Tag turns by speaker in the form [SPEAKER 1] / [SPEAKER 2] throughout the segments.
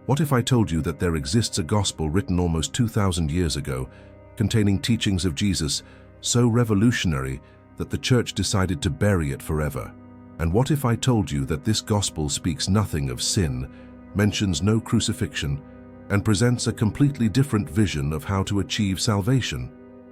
[SPEAKER 1] What if I told you that there exists a gospel written almost 2,000 years ago, containing teachings of Jesus so revolutionary that the church decided to bury it forever? And what if I told you that this gospel speaks nothing of sin, mentions no crucifixion, and presents a completely different vision of how to achieve salvation?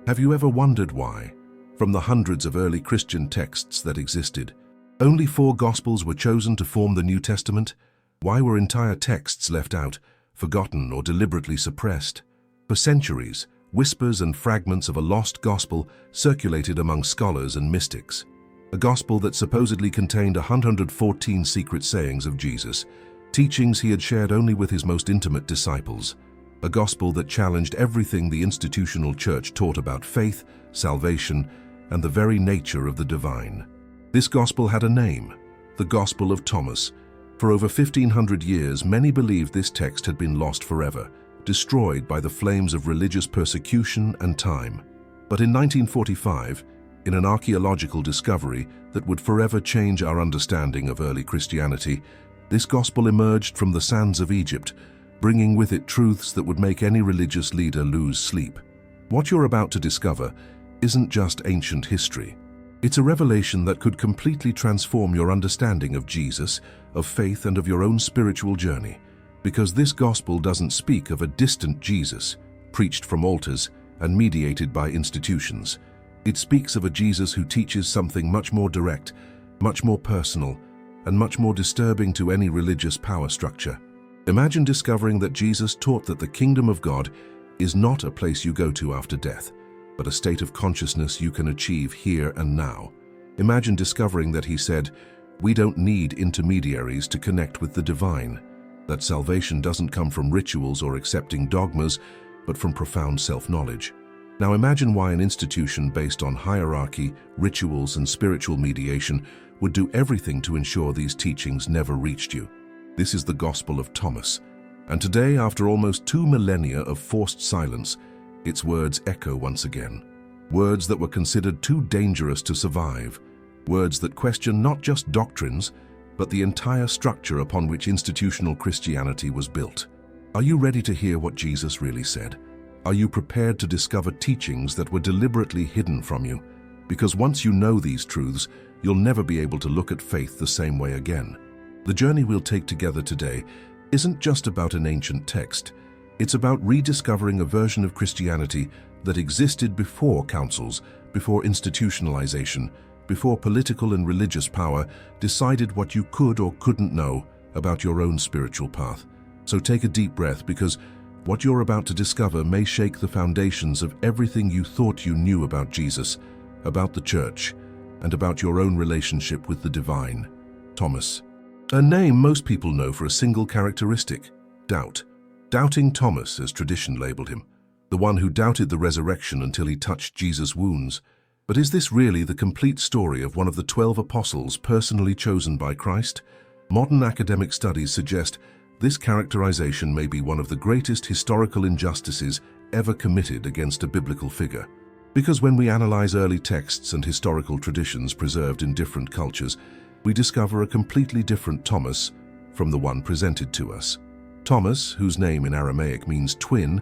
[SPEAKER 1] Have you ever wondered why, from the hundreds of early Christian texts that existed, only 4 gospels were chosen to form the New Testament? Why were entire texts left out, forgotten, or deliberately suppressed? For centuries, whispers and fragments of a lost gospel circulated among scholars and mystics. A gospel that supposedly contained 114 secret sayings of Jesus, teachings he had shared only with his most intimate disciples. A gospel that challenged everything the institutional church taught about faith, salvation, and the very nature of the divine. This gospel had a name, the Gospel of Thomas. For over 1,500 years, many believed this text had been lost forever, destroyed by the flames of religious persecution and time. But in 1945, in an archaeological discovery that would forever change our understanding of early Christianity, this gospel emerged from the sands of Egypt, bringing with it truths that would make any religious leader lose sleep. What you're about to discover isn't just ancient history. It's a revelation that could completely transform your understanding of Jesus, of faith, and of your own spiritual journey. Because this gospel doesn't speak of a distant Jesus, preached from altars and mediated by institutions. It speaks of a Jesus who teaches something much more direct, much more personal, and much more disturbing to any religious power structure. Imagine discovering that Jesus taught that the kingdom of God is not a place you go to after death, but a state of consciousness you can achieve here and now. Imagine discovering that he said, we don't need intermediaries to connect with the divine, that salvation doesn't come from rituals or accepting dogmas, but from profound self-knowledge. Now imagine why an institution based on hierarchy, rituals, and spiritual mediation would do everything to ensure these teachings never reached you. This is the Gospel of Thomas. And today, after almost 2 millennia of forced silence, its words echo once again. Words that were considered too dangerous to survive. Words that question not just doctrines, but the entire structure upon which institutional Christianity was built. Are you ready to hear what Jesus really said? Are you prepared to discover teachings that were deliberately hidden from you? Because once you know these truths, you'll never be able to look at faith the same way again. The journey we'll take together today isn't just about an ancient text. It's about rediscovering a version of Christianity that existed before councils, before institutionalization, before political and religious power decided what you could or couldn't know about your own spiritual path. So take a deep breath, because what you're about to discover may shake the foundations of everything you thought you knew about Jesus, about the church, and about your own relationship with the divine. Thomas. A name most people know for a single characteristic: doubt. Doubting Thomas, as tradition labeled him, the one who doubted the resurrection until he touched Jesus' wounds. But is this really the complete story of one of the 12 apostles personally chosen by Christ? Modern academic studies suggest this characterization may be one of the greatest historical injustices ever committed against a biblical figure. Because when we analyze early texts and historical traditions preserved in different cultures, we discover a completely different Thomas from the one presented to us. Thomas, whose name in Aramaic means twin,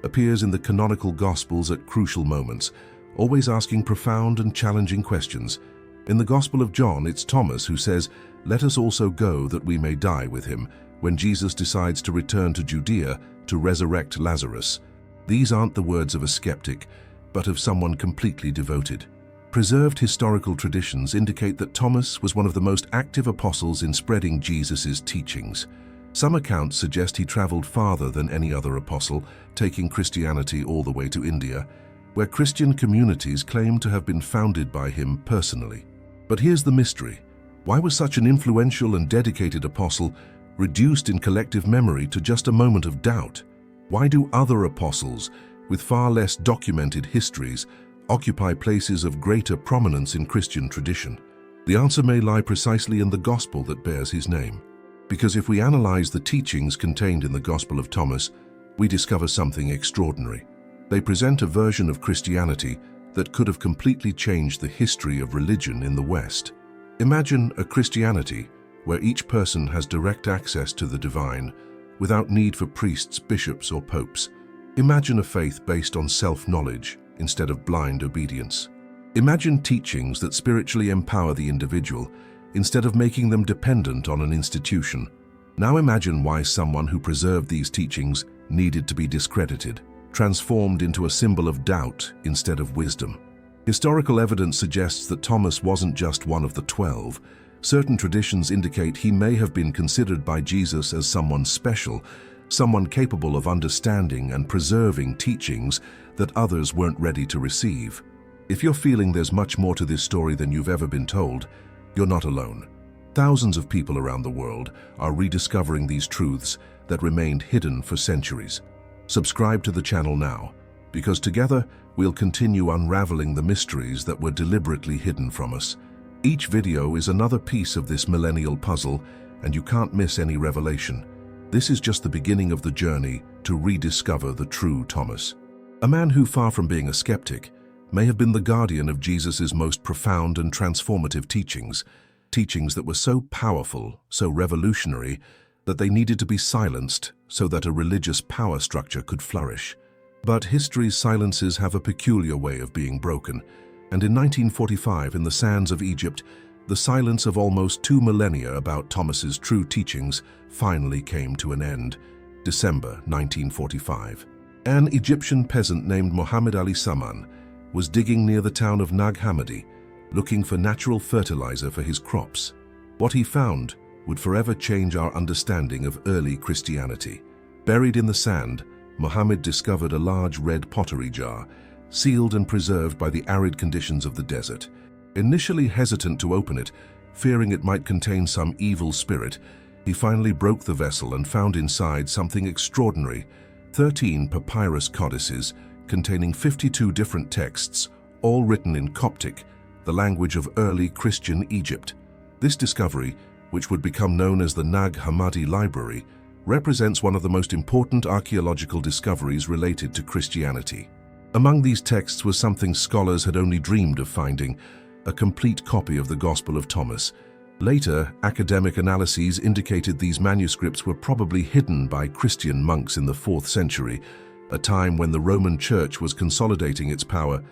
[SPEAKER 1] appears in the canonical Gospels at crucial moments, always asking profound and challenging questions. In the Gospel of John, it's Thomas who says, "Let us also go that we may die with him," when Jesus decides to return to Judea to resurrect Lazarus. These aren't the words of a skeptic, but of someone completely devoted. Preserved historical traditions indicate that Thomas was one of the most active apostles in spreading Jesus' teachings. Some accounts suggest he traveled farther than any other apostle, taking Christianity all the way to India, where Christian communities claim to have been founded by him personally. But here's the mystery. Why was such an influential and dedicated apostle reduced in collective memory to just a moment of doubt? Why do other apostles, with far less documented histories, occupy places of greater prominence in Christian tradition? The answer may lie precisely in the gospel that bears his name. Because if we analyze the teachings contained in the Gospel of Thomas, we discover something extraordinary. They present a version of Christianity that could have completely changed the history of religion in the West. Imagine a Christianity where each person has direct access to the divine, without need for priests, bishops, or popes. Imagine a faith based on self-knowledge instead of blind obedience. Imagine teachings that spiritually empower the individual instead of making them dependent on an institution. Now imagine why someone who preserved these teachings needed to be discredited, transformed into a symbol of doubt instead of wisdom. Historical evidence suggests that Thomas wasn't just one of the 12. Certain traditions indicate he may have been considered by Jesus as someone special, someone capable of understanding and preserving teachings that others weren't ready to receive. If you're feeling there's much more to this story than you've ever been told, you're not alone. Thousands of people around the world are rediscovering these truths that remained hidden for centuries. Subscribe to the channel now, because together we'll continue unraveling the mysteries that were deliberately hidden from us. Each video is another piece of this millennial puzzle, and you can't miss any revelation. This is just the beginning of the journey to rediscover the true Thomas. A man who, far from being a skeptic, may have been the guardian of Jesus' most profound and transformative teachings that were so powerful, so revolutionary, that they needed to be silenced so that a religious power structure could flourish. But history's silences have a peculiar way of being broken, and in 1945, in the sands of Egypt, the silence of almost 2 millennia about Thomas's true teachings finally came to an end. December 1945. An Egyptian peasant named Muhammad Ali Saman was digging near the town of Nag Hammadi, looking for natural fertilizer for his crops. What he found would forever change our understanding of early Christianity. Buried in the sand, Muhammad discovered a large red pottery jar, sealed and preserved by the arid conditions of the desert. Initially hesitant to open it, fearing it might contain some evil spirit, he finally broke the vessel and found inside something extraordinary: 13 papyrus codices containing 52 different texts, all written in Coptic, the language of early Christian Egypt. This discovery, which would become known as the Nag Hammadi Library, represents one of the most important archaeological discoveries related to Christianity. Among these texts was something scholars had only dreamed of finding: a complete copy of the Gospel of Thomas. Later, academic analyses indicated these manuscripts were probably hidden by Christian monks in the 4th century, a time when the Roman Church was consolidating its power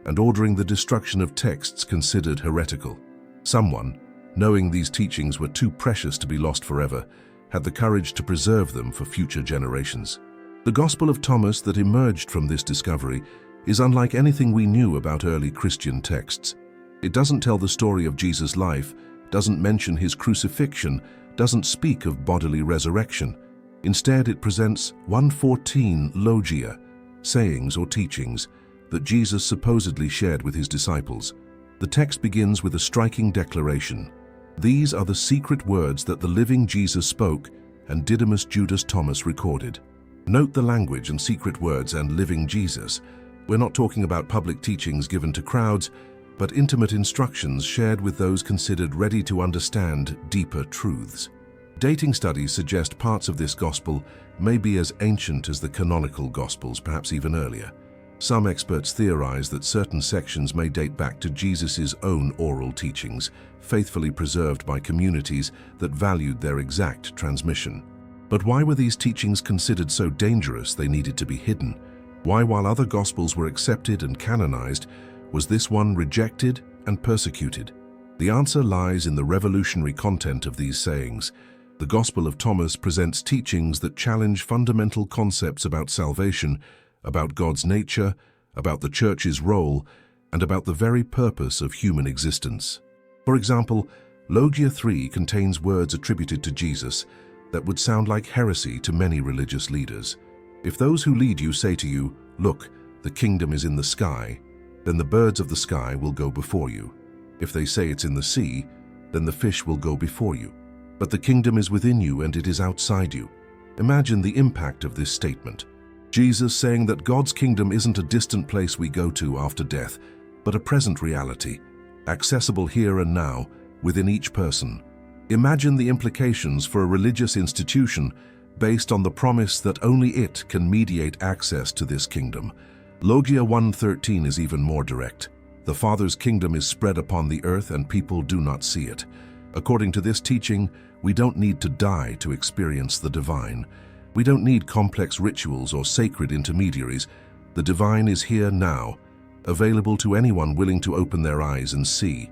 [SPEAKER 1] and ordering the destruction of texts considered heretical. Someone, knowing these teachings were too precious to be lost forever, had the courage to preserve them for future generations. The Gospel of Thomas that emerged from this discovery is unlike anything we knew about early Christian texts. It doesn't tell the story of Jesus' life, doesn't mention his crucifixion, doesn't speak of bodily resurrection. Instead, it presents 114 logia, sayings or teachings, that Jesus supposedly shared with his disciples. The text begins with a striking declaration: "These are the secret words that the living Jesus spoke, and Didymus Judas Thomas recorded." Note the language and secret words and living Jesus. We're not talking about public teachings given to crowds, but intimate instructions shared with those considered ready to understand deeper truths. Dating studies suggest parts of this gospel may be as ancient as the canonical gospels, perhaps even earlier. Some experts theorize that certain sections may date back to Jesus' own oral teachings, faithfully preserved by communities that valued their exact transmission. But why were these teachings considered so dangerous they needed to be hidden? Why, while other gospels were accepted and canonized, was this one rejected and persecuted? The answer lies in the revolutionary content of these sayings. The Gospel of Thomas presents teachings that challenge fundamental concepts about salvation, about God's nature, about the Church's role, and about the very purpose of human existence. For example, Logia 3 contains words attributed to Jesus that would sound like heresy to many religious leaders. If those who lead you say to you, "Look, the kingdom is in the sky," then the birds of the sky will go before you. If they say it's in the sea, then the fish will go before you. But the kingdom is within you and it is outside you. Imagine the impact of this statement. Jesus saying that God's kingdom isn't a distant place we go to after death, but a present reality, accessible here and now, within each person. Imagine the implications for a religious institution based on the promise that only it can mediate access to this kingdom. Logia 1:13 is even more direct. The Father's kingdom is spread upon the earth and people do not see it. According to this teaching, we don't need to die to experience the divine. We don't need complex rituals or sacred intermediaries. The divine is here now, available to anyone willing to open their eyes and see.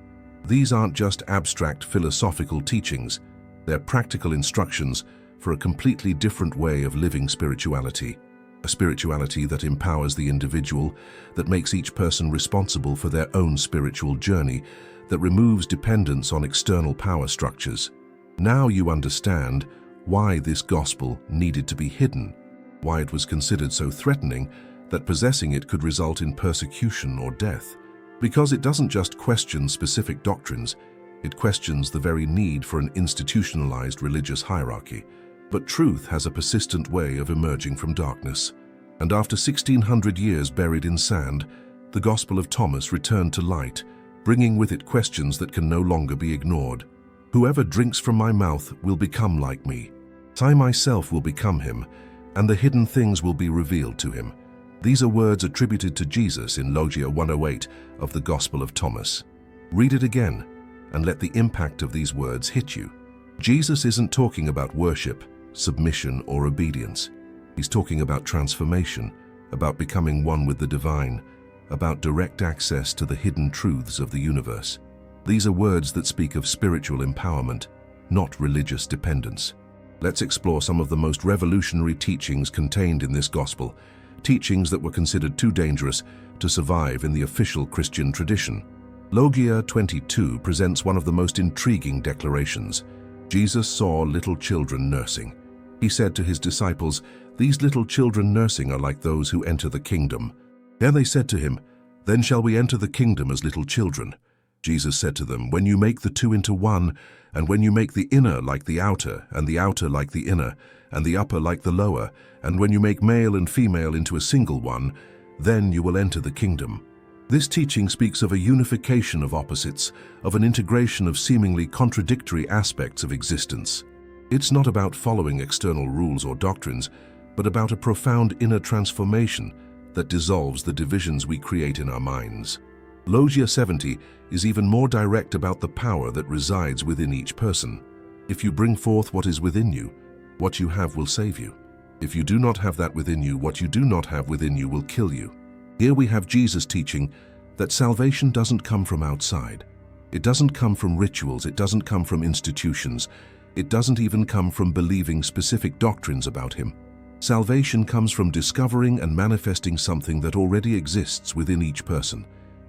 [SPEAKER 1] These aren't just abstract philosophical teachings. They're practical instructions for a completely different way of living spirituality. A spirituality that empowers the individual, that makes each person responsible for their own spiritual journey, that removes dependence on external power structures. Now you understand why this gospel needed to be hidden, why it was considered so threatening that possessing it could result in persecution or death. Because it doesn't just question specific doctrines, it questions the very need for an institutionalized religious hierarchy. But truth has a persistent way of emerging from darkness. And after 1600 years buried in sand, the Gospel of Thomas returned to light, bringing with it questions that can no longer be ignored. Whoever drinks from my mouth will become like me. I myself will become him, and the hidden things will be revealed to him. These are words attributed to Jesus in Logia 108 of the Gospel of Thomas. Read it again, and let the impact of these words hit you. Jesus isn't talking about worship, submission, or obedience. He's talking about transformation, about becoming one with the divine, about direct access to the hidden truths of the universe. These are words that speak of spiritual empowerment, not religious dependence. Let's explore some of the most revolutionary teachings contained in this gospel, teachings that were considered too dangerous to survive in the official Christian tradition. Logia 22 presents one of the most intriguing declarations. Jesus saw little children nursing. He said to his disciples, "These little children nursing are like those who enter the kingdom." Then they said to him, "Then shall we enter the kingdom as little children?" Jesus said to them, "When you make the two into one, and when you make the inner like the outer, and the outer like the inner, and the upper like the lower, and when you make male and female into a single one, then you will enter the kingdom." This teaching speaks of a unification of opposites, of an integration of seemingly contradictory aspects of existence. It's not about following external rules or doctrines, but about a profound inner transformation that dissolves the divisions we create in our minds. Logia 70 is even more direct about the power that resides within each person. If you bring forth what is within you, what you have will save you. If you do not have that within you, what you do not have within you will kill you. Here we have Jesus teaching that salvation doesn't come from outside. It doesn't come from rituals, it doesn't come from institutions, it doesn't even come from believing specific doctrines about him. Salvation comes from discovering and manifesting something that already exists within each person,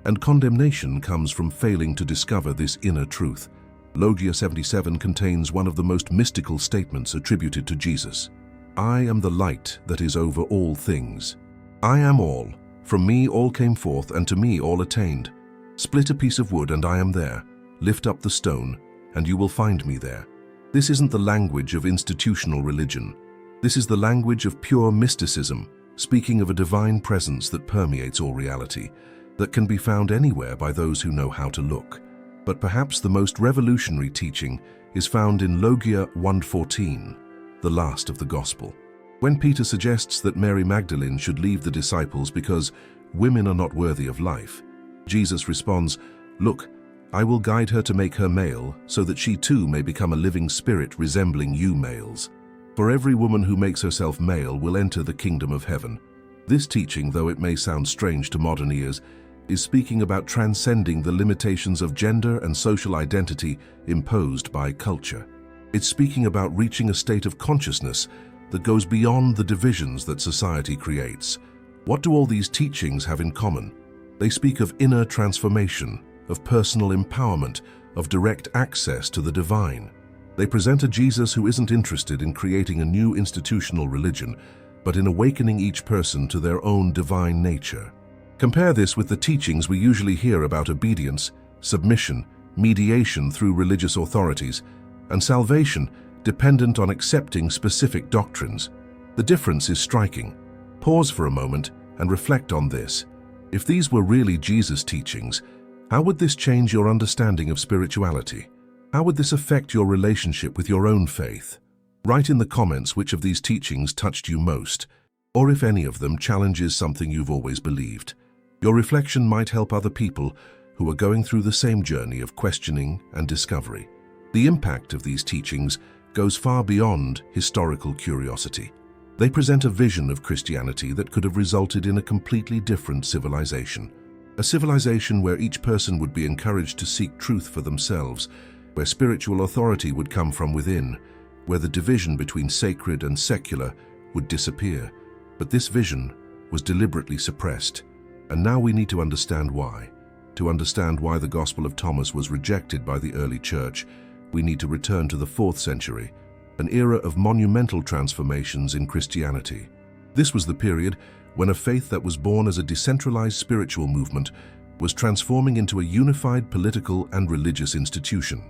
[SPEAKER 1] and condemnation comes from failing to discover this inner truth. Logia 77 contains one of the most mystical statements attributed to Jesus. "I am the light that is over all things. I am all. From me all came forth, and to me all attained. Split a piece of wood, and I am there. Lift up the stone, and you will find me there." This isn't the language of institutional religion. This is the language of pure mysticism, speaking of a divine presence that permeates all reality, that can be found anywhere by those who know how to look. But perhaps the most revolutionary teaching is found in Logia 114, the last of the gospel. When Peter suggests that Mary Magdalene should leave the disciples because women are not worthy of life, Jesus responds, "Look, I will guide her to make her male, so that she too may become a living spirit resembling you males. For every woman who makes herself male will enter the kingdom of heaven." This teaching, though it may sound strange to modern ears, is speaking about transcending the limitations of gender and social identity imposed by culture. It's speaking about reaching a state of consciousness that goes beyond the divisions that society creates. What do all these teachings have in common? They speak of inner transformation, of personal empowerment, of direct access to the divine. They present a Jesus who isn't interested in creating a new institutional religion, but in awakening each person to their own divine nature. Compare this with the teachings we usually hear about obedience, submission, mediation through religious authorities, and salvation dependent on accepting specific doctrines. The difference is striking. Pause for a moment and reflect on this. If these were really Jesus' teachings, how would this change your understanding of spirituality? How would this affect your relationship with your own faith? Write in the comments which of these teachings touched you most, or if any of them challenges something you've always believed. Your reflection might help other people who are going through the same journey of questioning and discovery. The impact of these teachings goes far beyond historical curiosity. They present a vision of Christianity that could have resulted in a completely different civilization. A civilization where each person would be encouraged to seek truth for themselves, where spiritual authority would come from within, where the division between sacred and secular would disappear. But this vision was deliberately suppressed, and now we need to understand why. To understand why the Gospel of Thomas was rejected by the early church, we need to return to the 4th century, an era of monumental transformations in Christianity. This was the period when a faith that was born as a decentralized spiritual movement was transforming into a unified political and religious institution.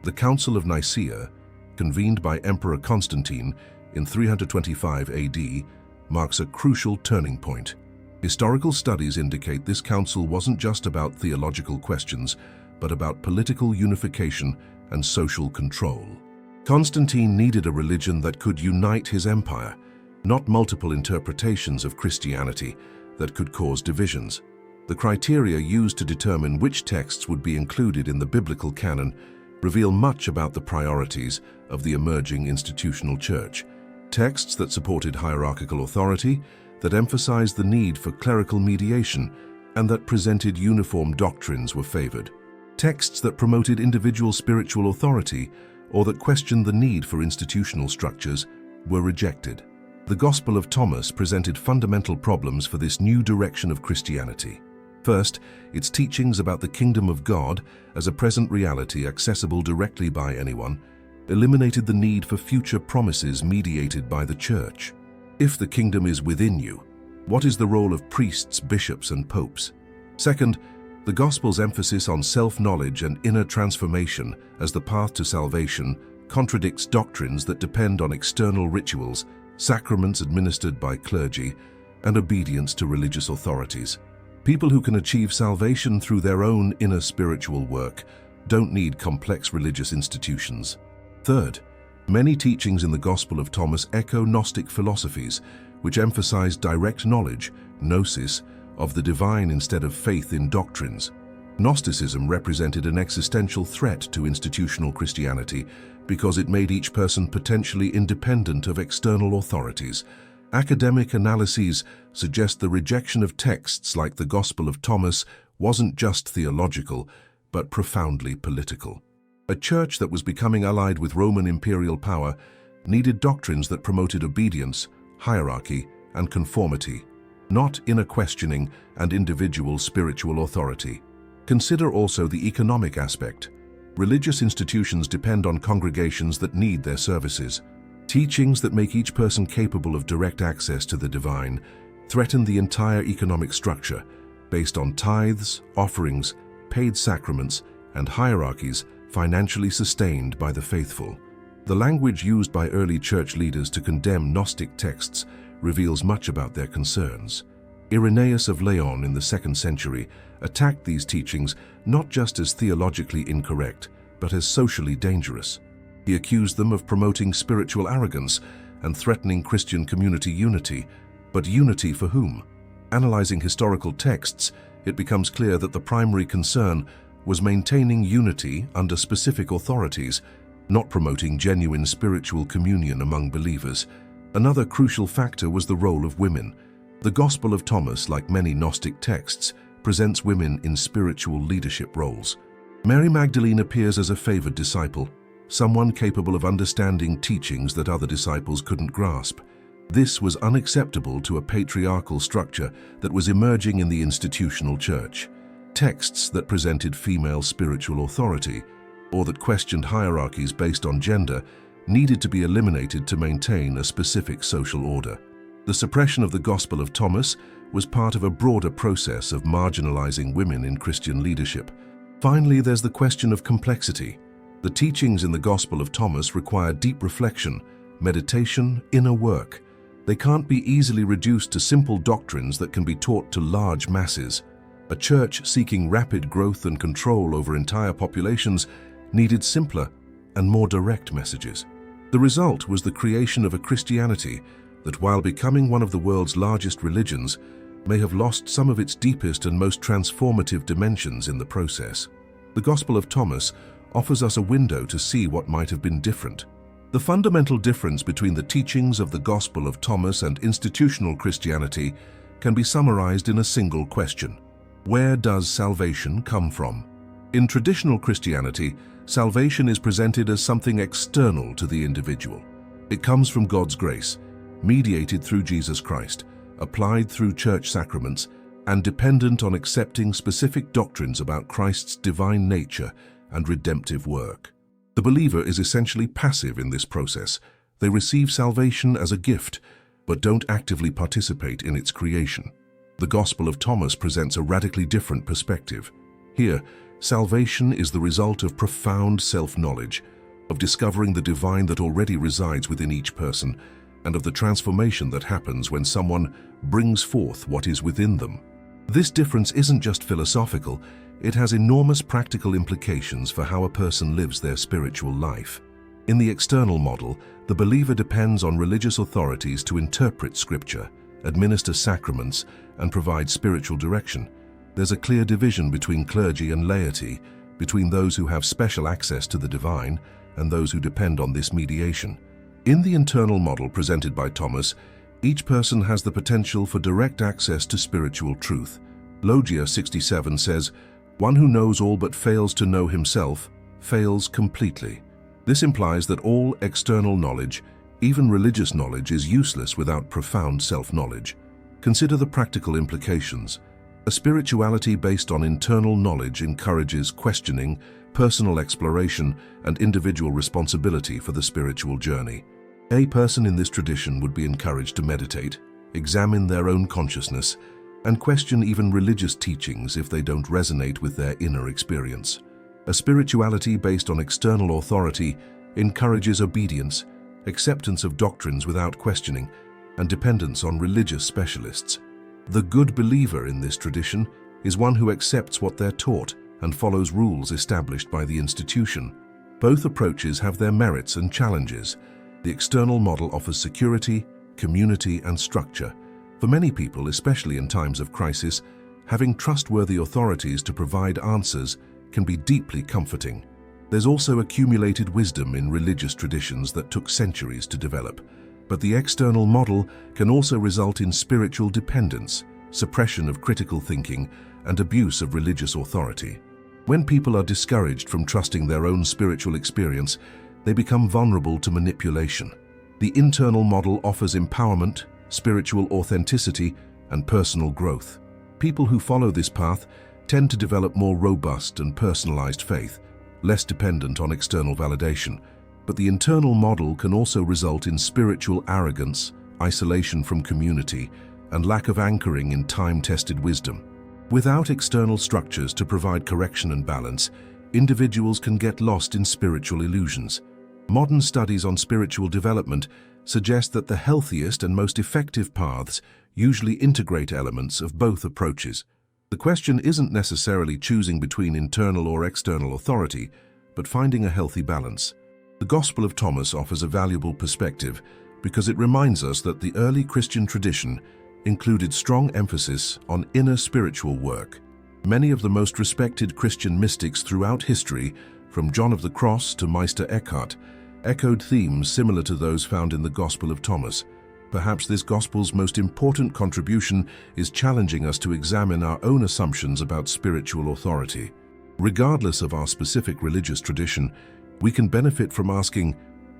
[SPEAKER 1] The Council of Nicaea, convened by Emperor Constantine in 325 AD, marks a crucial turning point. Historical studies indicate this council wasn't just about theological questions, but about political unification and social control. Constantine needed a religion that could unite his empire, not multiple interpretations of Christianity that could cause divisions. The criteria used to determine which texts would be included in the biblical canon reveal much about the priorities of the emerging institutional church. Texts that supported hierarchical authority, that emphasized the need for clerical mediation, and that presented uniform doctrines were favored. Texts that promoted individual spiritual authority or that questioned the need for institutional structures were rejected. The Gospel of Thomas presented fundamental problems for this new direction of Christianity. First, its teachings about the kingdom of God as a present reality accessible directly by anyone eliminated the need for future promises mediated by the church. If the kingdom is within you, what is the role of priests, bishops, and popes? Second, the Gospel's emphasis on self-knowledge and inner transformation as the path to salvation contradicts doctrines that depend on external rituals, sacraments administered by clergy, and obedience to religious authorities. People who can achieve salvation through their own inner spiritual work don't need complex religious institutions. Third, many teachings in the Gospel of Thomas echo Gnostic philosophies, which emphasize direct knowledge, gnosis, of the divine instead of faith in doctrines. Gnosticism represented an existential threat to institutional Christianity because it made each person potentially independent of external authorities. Academic analyses suggest the rejection of texts like the Gospel of Thomas wasn't just theological, but profoundly political. A church that was becoming allied with Roman imperial power needed doctrines that promoted obedience, hierarchy, and conformity, not inner questioning and individual spiritual authority. Consider also the economic aspect. Religious institutions depend on congregations that need their services. Teachings that make each person capable of direct access to the divine threaten the entire economic structure based on tithes, offerings, paid sacraments, and hierarchies financially sustained by the faithful. The language used by early church leaders to condemn Gnostic texts reveals much about their concerns. Irenaeus of Lyon in the 2nd century attacked these teachings not just as theologically incorrect, but as socially dangerous. He accused them of promoting spiritual arrogance and threatening Christian community unity. But unity for whom? Analyzing historical texts, it becomes clear that the primary concern was maintaining unity under specific authorities, not promoting genuine spiritual communion among believers. Another crucial factor was the role of women. The Gospel of Thomas, like many Gnostic texts, presents women in spiritual leadership roles. Mary Magdalene appears as a favored disciple, someone capable of understanding teachings that other disciples couldn't grasp. This was unacceptable to a patriarchal structure that was emerging in the institutional church. Texts that presented female spiritual authority, or that questioned hierarchies based on gender, needed to be eliminated to maintain a specific social order. The suppression of the Gospel of Thomas was part of a broader process of marginalizing women in Christian leadership. Finally, there's the question of complexity. The teachings in the Gospel of Thomas require deep reflection, meditation, inner work. They can't be easily reduced to simple doctrines that can be taught to large masses. A church seeking rapid growth and control over entire populations needed simpler and more direct messages. The result was the creation of a Christianity that, while becoming one of the world's largest religions, may have lost some of its deepest and most transformative dimensions in the process. The Gospel of Thomas offers us a window to see what might have been different. The fundamental difference between the teachings of the Gospel of Thomas and institutional Christianity can be summarized in a single question. Where does salvation come from? In traditional Christianity, salvation is presented as something external to the individual. It comes from God's grace, mediated through Jesus Christ, applied through church sacraments, and dependent on accepting specific doctrines about Christ's divine nature and redemptive work. The believer is essentially passive in this process. They receive salvation as a gift, but don't actively participate in its creation. The Gospel of Thomas presents a radically different perspective. Here, salvation is the result of profound self-knowledge, of discovering the divine that already resides within each person, and of the transformation that happens when someone brings forth what is within them. This difference isn't just philosophical, it has enormous practical implications for how a person lives their spiritual life. In the external model, the believer depends on religious authorities to interpret Scripture, administer sacraments, and provide spiritual direction. There's a clear division between clergy and laity, between those who have special access to the divine and those who depend on this mediation. In the internal model presented by Thomas, each person has the potential for direct access to spiritual truth. Logia 67 says, "One who knows all but fails to know himself, fails completely." This implies that all external knowledge, even religious knowledge, is useless without profound self-knowledge. Consider the practical implications. A spirituality based on internal knowledge encourages questioning, personal exploration, and individual responsibility for the spiritual journey. A person in this tradition would be encouraged to meditate, examine their own consciousness, and question even religious teachings if they don't resonate with their inner experience. A spirituality based on external authority encourages obedience, acceptance of doctrines without questioning, and dependence on religious specialists. The good believer in this tradition is one who accepts what they're taught and follows rules established by the institution. Both approaches have their merits and challenges. The external model offers security, community, and structure. For many people, especially in times of crisis, having trustworthy authorities to provide answers can be deeply comforting. There's also accumulated wisdom in religious traditions that took centuries to develop. But the external model can also result in spiritual dependence, suppression of critical thinking, and abuse of religious authority. When people are discouraged from trusting their own spiritual experience, they become vulnerable to manipulation. The internal model offers empowerment, spiritual authenticity, and personal growth. People who follow this path tend to develop more robust and personalized faith, less dependent on external validation. But the internal model can also result in spiritual arrogance, isolation from community, and lack of anchoring in time-tested wisdom. Without external structures to provide correction and balance, individuals can get lost in spiritual illusions. Modern studies on spiritual development suggest that the healthiest and most effective paths usually integrate elements of both approaches. The question isn't necessarily choosing between internal or external authority, but finding a healthy balance. The Gospel of Thomas offers a valuable perspective because it reminds us that the early Christian tradition included strong emphasis on inner spiritual work. Many of the most respected Christian mystics throughout history, from John of the Cross to Meister Eckhart, echoed themes similar to those found in the Gospel of Thomas. Perhaps this Gospel's most important contribution is challenging us to examine our own assumptions about spiritual authority. Regardless of our specific religious tradition, we can benefit from asking,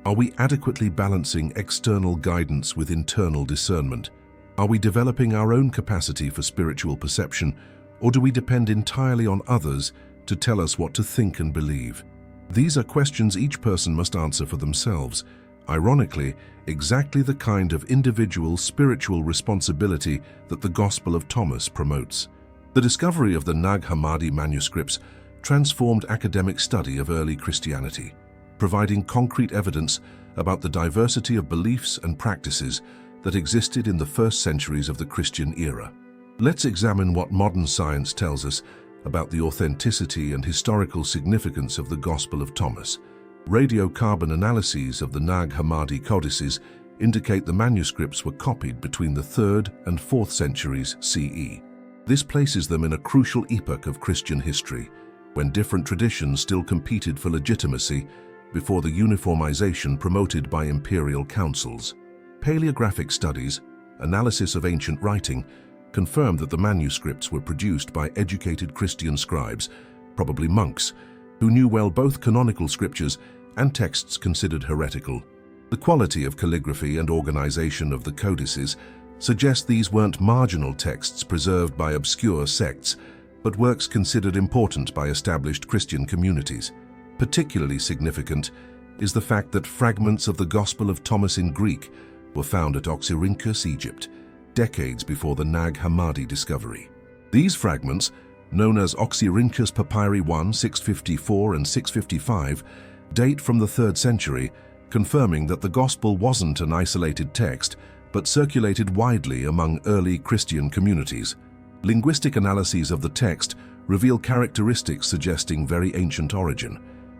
[SPEAKER 1] are we adequately balancing external guidance with internal discernment? Are we developing our own capacity for spiritual perception, or do we depend entirely on others to tell us what to think and believe? These are questions each person must answer for themselves. Ironically, exactly the kind of individual spiritual responsibility that the Gospel of Thomas promotes. The discovery of the Nag Hammadi manuscripts transformed academic study of early Christianity, providing concrete evidence about the diversity of beliefs and practices that existed in the first centuries of the Christian era. Let's examine what modern science tells us about the authenticity and historical significance of the Gospel of Thomas. Radiocarbon analyses of the Nag Hammadi codices indicate the manuscripts were copied between the 3rd and 4th centuries CE. This places them in a crucial epoch of Christian history, when different traditions still competed for legitimacy before the uniformization promoted by imperial councils. Paleographic studies, analysis of ancient writing, confirmed that the manuscripts were produced by educated Christian scribes, probably monks, who knew well both canonical scriptures and texts considered heretical. The quality of calligraphy and organization of the codices suggest these weren't marginal texts preserved by obscure sects, but works considered important by established Christian communities. Particularly significant is the fact that fragments of the Gospel of Thomas in Greek were found at Oxyrhynchus, Egypt, decades before the Nag Hammadi discovery. These fragments, known as Oxyrhynchus Papyri I, 654 and 655, date from the 3rd century, confirming that the Gospel wasn't an isolated text, but circulated widely among early Christian communities. Linguistic analyses of the text reveal characteristics suggesting very ancient origin.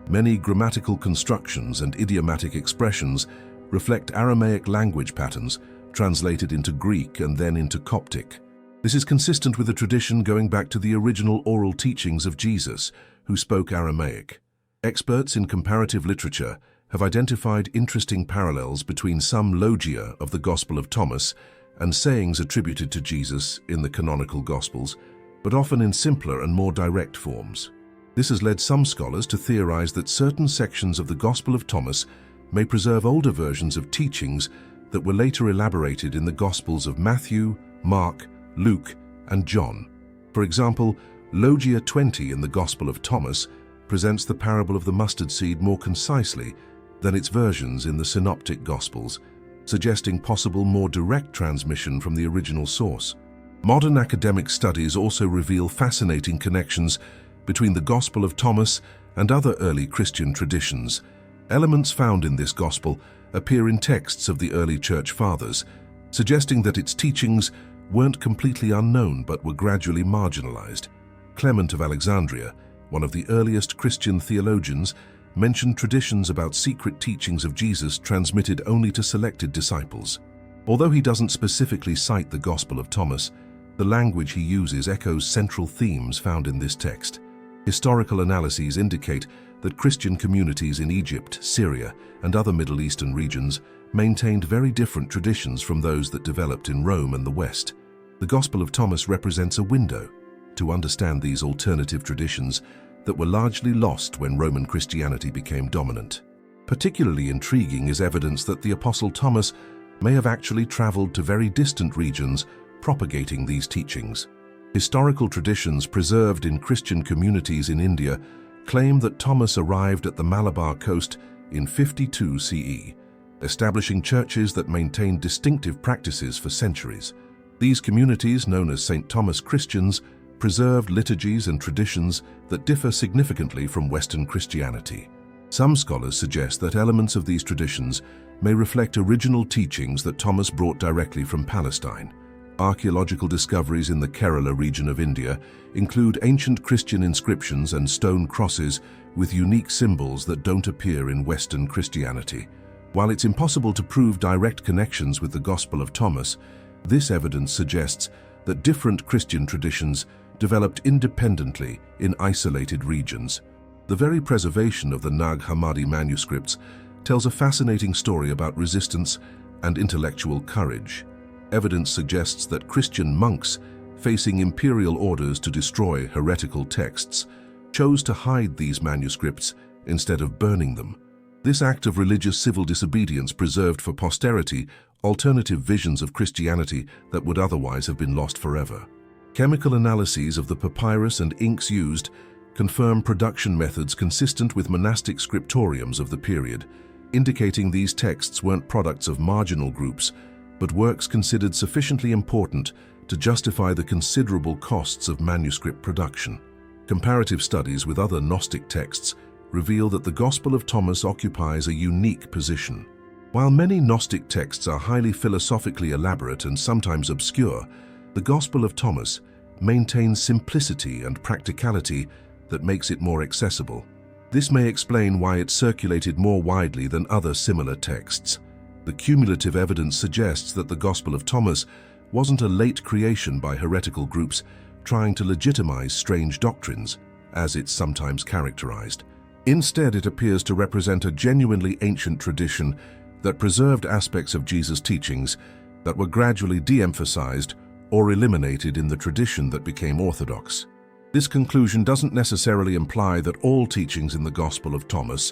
[SPEAKER 1] Many grammatical constructions and idiomatic expressions reflect Aramaic language patterns translated into Greek and then into Coptic. This is consistent with a tradition going back to the original oral teachings of Jesus, who spoke Aramaic. Experts in comparative literature have identified interesting parallels between some logia of the Gospel of Thomas and sayings attributed to Jesus in the canonical Gospels, but often in simpler and more direct forms. This has led some scholars to theorize that certain sections of the Gospel of Thomas may preserve older versions of teachings that were later elaborated in the Gospels of Matthew, Mark, Luke, and John. For example, Logia 20 in the Gospel of Thomas presents the parable of the mustard seed more concisely than its versions in the Synoptic Gospels, suggesting possible more direct transmission from the original source. Modern academic studies also reveal fascinating connections between the Gospel of Thomas and other early Christian traditions. Elements found in this Gospel appear in texts of the early Church Fathers, suggesting that its teachings weren't completely unknown but were gradually marginalized. Clement of Alexandria, one of the earliest Christian theologians, mentioned traditions about secret teachings of Jesus transmitted only to selected disciples. Although he doesn't specifically cite the Gospel of Thomas, the language he uses echoes central themes found in this text. Historical analyses indicate that Christian communities in Egypt, Syria, and other Middle Eastern regions maintained very different traditions from those that developed in Rome and the West. The Gospel of Thomas represents a window to understand these alternative traditions that were largely lost when Roman Christianity became dominant. Particularly intriguing is evidence that the Apostle Thomas may have actually traveled to very distant regions propagating these teachings. Historical traditions preserved in Christian communities in India claim that Thomas arrived at the Malabar coast in 52 CE, establishing churches that maintained distinctive practices for centuries. These communities, known as St. Thomas Christians, preserved liturgies and traditions that differ significantly from Western Christianity. Some scholars suggest that elements of these traditions may reflect original teachings that Thomas brought directly from Palestine. Archaeological discoveries in the Kerala region of India include ancient Christian inscriptions and stone crosses with unique symbols that don't appear in Western Christianity. While it's impossible to prove direct connections with the Gospel of Thomas, this evidence suggests that different Christian traditions developed independently in isolated regions. The very preservation of the Nag Hammadi manuscripts tells a fascinating story about resistance and intellectual courage. Evidence suggests that Christian monks, facing imperial orders to destroy heretical texts, chose to hide these manuscripts instead of burning them. This act of religious civil disobedience preserved for posterity alternative visions of Christianity that would otherwise have been lost forever. Chemical analyses of the papyrus and inks used confirm production methods consistent with monastic scriptoriums of the period, indicating these texts weren't products of marginal groups, but works considered sufficiently important to justify the considerable costs of manuscript production. Comparative studies with other Gnostic texts reveal that the Gospel of Thomas occupies a unique position. While many Gnostic texts are highly philosophically elaborate and sometimes obscure, the Gospel of Thomas maintains simplicity and practicality that makes it more accessible. This may explain why it circulated more widely than other similar texts. The cumulative evidence suggests that the Gospel of Thomas wasn't a late creation by heretical groups trying to legitimize strange doctrines, as it's sometimes characterized. Instead, it appears to represent a genuinely ancient tradition that preserved aspects of Jesus' teachings that were gradually de-emphasized or eliminated in the tradition that became orthodox. This conclusion doesn't necessarily imply that all teachings in the Gospel of Thomas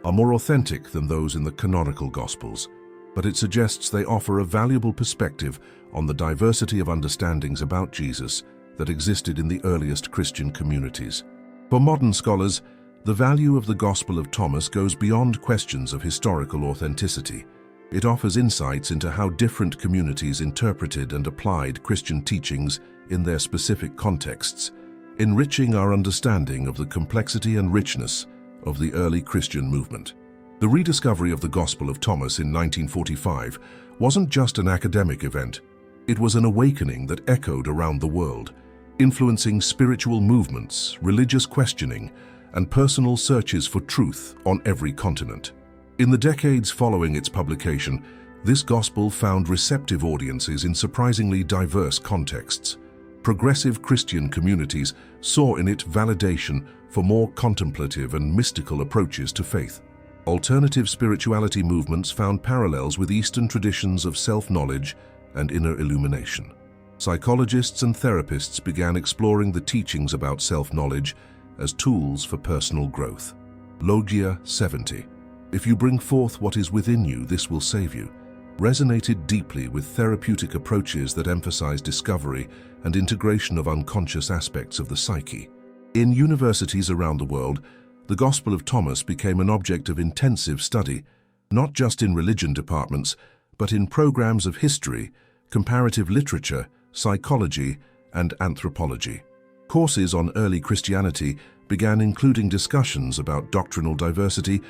[SPEAKER 1] are more authentic than those in the canonical Gospels, but it suggests they offer a valuable perspective on the diversity of understandings about Jesus that existed in the earliest Christian communities. For modern scholars, the value of the Gospel of Thomas goes beyond questions of historical authenticity. It offers insights into how different communities interpreted and applied Christian teachings in their specific contexts, enriching our understanding of the complexity and richness of the early Christian movement. The rediscovery of the Gospel of Thomas in 1945 wasn't just an academic event. It was an awakening that echoed around the world, influencing spiritual movements, religious questioning, and personal searches for truth on every continent. In the decades following its publication, this gospel found receptive audiences in surprisingly diverse contexts. Progressive Christian communities saw in it validation for more contemplative and mystical approaches to faith. Alternative spirituality movements found parallels with Eastern traditions of self-knowledge and inner illumination. Psychologists and therapists began exploring the teachings about self-knowledge as tools for personal growth. Logia 70, "If you bring forth what is within you, this will save you," resonated deeply with therapeutic approaches that emphasize discovery and integration of unconscious aspects of the psyche. In universities around the world, the Gospel of Thomas became an object of intensive study, not just in religion departments, but in programs of history, comparative literature, psychology, and anthropology. Courses on early Christianity began including discussions about doctrinal diversity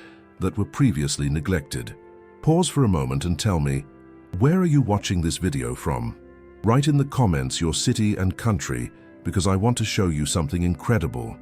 [SPEAKER 1] that were previously neglected. Pause for a moment and tell me, where are you watching this video from? Write in the comments your city and country, because I want to show you something incredible.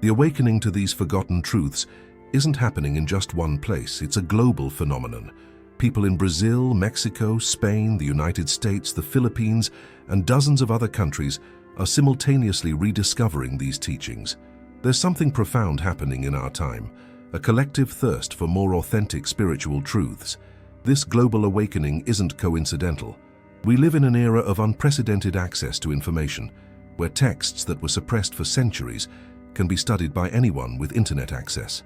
[SPEAKER 1] The awakening to these forgotten truths isn't happening in just one place. It's a global phenomenon. People in Brazil, Mexico, Spain, the United States, the Philippines, and dozens of other countries are simultaneously rediscovering these teachings. There's something profound happening in our time, a collective thirst for more authentic spiritual truths. This global awakening isn't coincidental. We live in an era of unprecedented access to information, where texts that were suppressed for centuries can be studied by anyone with internet access.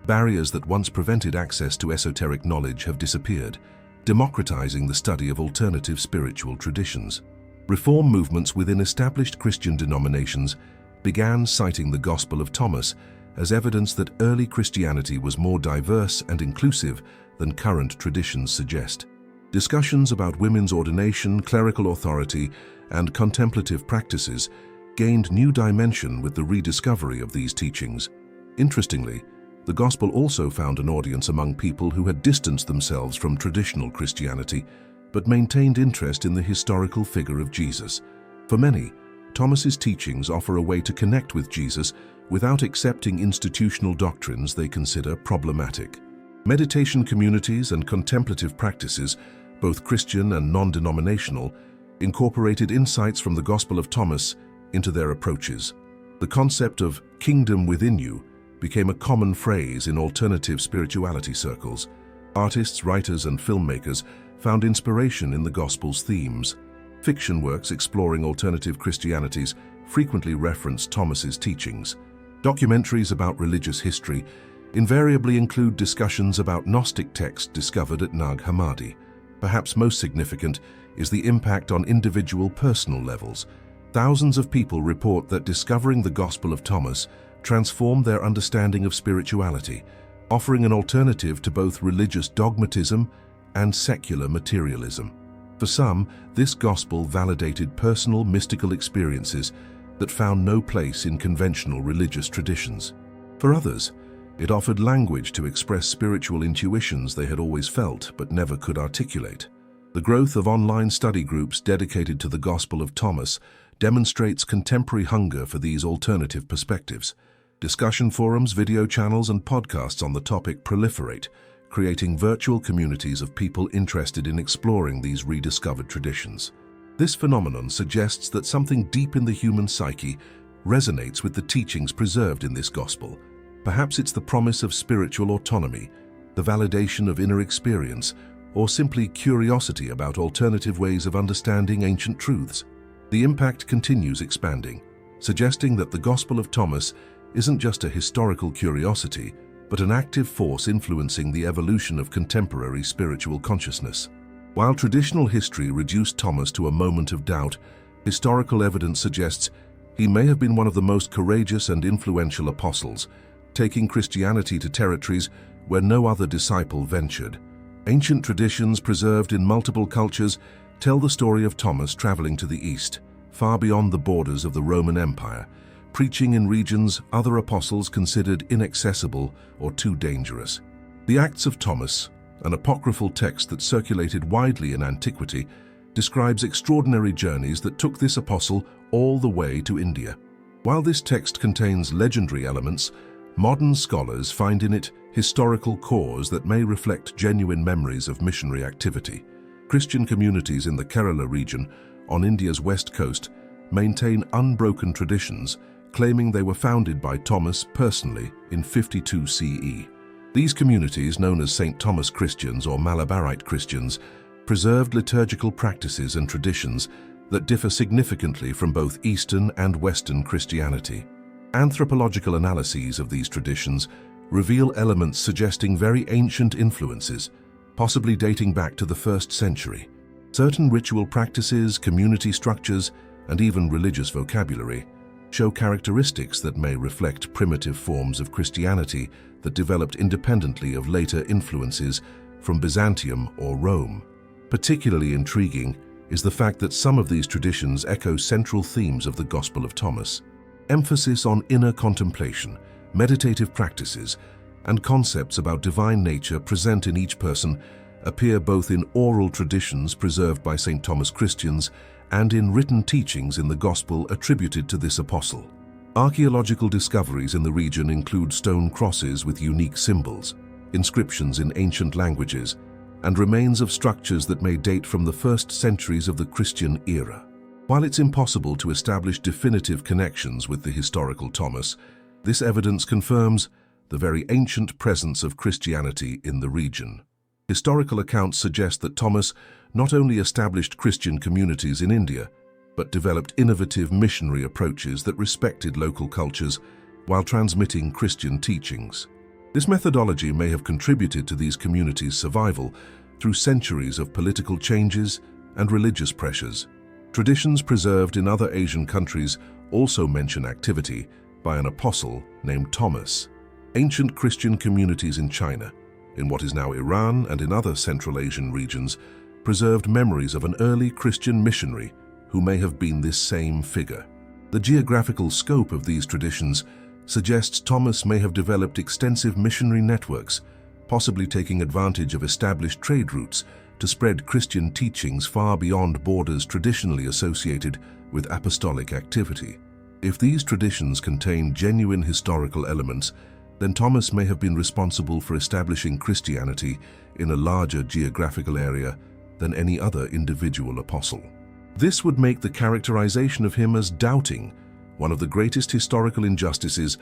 [SPEAKER 1] Barriers that once prevented access to esoteric knowledge have disappeared, democratizing the study of alternative spiritual traditions. Reform movements within established Christian denominations began citing the Gospel of Thomas as evidence that early Christianity was more diverse and inclusive than current traditions suggest. Discussions about women's ordination, clerical authority, and contemplative practices gained new dimension with the rediscovery of these teachings. Interestingly, the Gospel also found an audience among people who had distanced themselves from traditional Christianity, but maintained interest in the historical figure of Jesus. For many, Thomas's teachings offer a way to connect with Jesus without accepting institutional doctrines they consider problematic. Meditation communities and contemplative practices, both Christian and non-denominational, incorporated insights from the Gospel of Thomas into their approaches. The concept of "kingdom within you" became a common phrase in alternative spirituality circles. Artists, writers, and filmmakers found inspiration in the Gospel's themes. Fiction works exploring alternative Christianities frequently reference Thomas's teachings. Documentaries about religious history invariably include discussions about Gnostic texts discovered at Nag Hammadi. Perhaps most significant is the impact on individual personal levels. Thousands of people report that discovering the Gospel of Thomas transformed their understanding of spirituality, offering an alternative to both religious dogmatism and secular materialism. For some, this gospel validated personal mystical experiences that found no place in conventional religious traditions. For others, it offered language to express spiritual intuitions they had always felt but never could articulate. The growth of online study groups dedicated to the Gospel of Thomas demonstrates contemporary hunger for these alternative perspectives. Discussion forums, video channels, and podcasts on the topic proliferate, creating virtual communities of people interested in exploring these rediscovered traditions. This phenomenon suggests that something deep in the human psyche resonates with the teachings preserved in this gospel, Perhaps it's the promise of spiritual autonomy, the validation of inner experience, or simply curiosity about alternative ways of understanding ancient truths. The impact continues expanding, suggesting that the Gospel of Thomas isn't just a historical curiosity, but an active force influencing the evolution of contemporary spiritual consciousness. While traditional history reduced Thomas to a moment of doubt, historical evidence suggests he may have been one of the most courageous and influential apostles, taking Christianity to territories where no other disciple ventured. Ancient traditions preserved in multiple cultures tell the story of Thomas traveling to the east, far beyond the borders of the Roman Empire, preaching in regions other apostles considered inaccessible or too dangerous. The Acts of Thomas, an apocryphal text that circulated widely in antiquity, describes extraordinary journeys that took this apostle all the way to India. While this text contains legendary elements, modern scholars find in it historical cores that may reflect genuine memories of missionary activity. Christian communities in the Kerala region, on India's west coast, maintain unbroken traditions, claiming they were founded by Thomas personally in 52 CE. These communities, known as St. Thomas Christians or Malabarite Christians, preserved liturgical practices and traditions that differ significantly from both Eastern and Western Christianity. Anthropological analyses of these traditions reveal elements suggesting very ancient influences, possibly dating back to the 1st century. Certain ritual practices, community structures, and even religious vocabulary show characteristics that may reflect primitive forms of Christianity that developed independently of later influences from Byzantium or Rome. Particularly intriguing is the fact that some of these traditions echo central themes of the Gospel of Thomas. Emphasis on inner contemplation, meditative practices, and concepts about divine nature present in each person appear both in oral traditions preserved by St. Thomas Christians and in written teachings in the Gospel attributed to this apostle. Archaeological discoveries in the region include stone crosses with unique symbols, inscriptions in ancient languages, and remains of structures that may date from the 1st centuries of the Christian era. While it's impossible to establish definitive connections with the historical Thomas, this evidence confirms the very ancient presence of Christianity in the region. Historical accounts suggest that Thomas not only established Christian communities in India, but developed innovative missionary approaches that respected local cultures while transmitting Christian teachings. This methodology may have contributed to these communities' survival through centuries of political changes and religious pressures. Traditions preserved in other Asian countries also mention activity by an apostle named Thomas. Ancient Christian communities in China, in what is now Iran and in other Central Asian regions, preserved memories of an early Christian missionary who may have been this same figure. The geographical scope of these traditions suggests Thomas may have developed extensive missionary networks, possibly taking advantage of established trade routes to spread Christian teachings far beyond borders traditionally associated with apostolic activity. If these traditions contain genuine historical elements, then Thomas may have been responsible for establishing Christianity in a larger geographical area than any other individual apostle. This would make the characterization of him as doubting one of the greatest historical injustices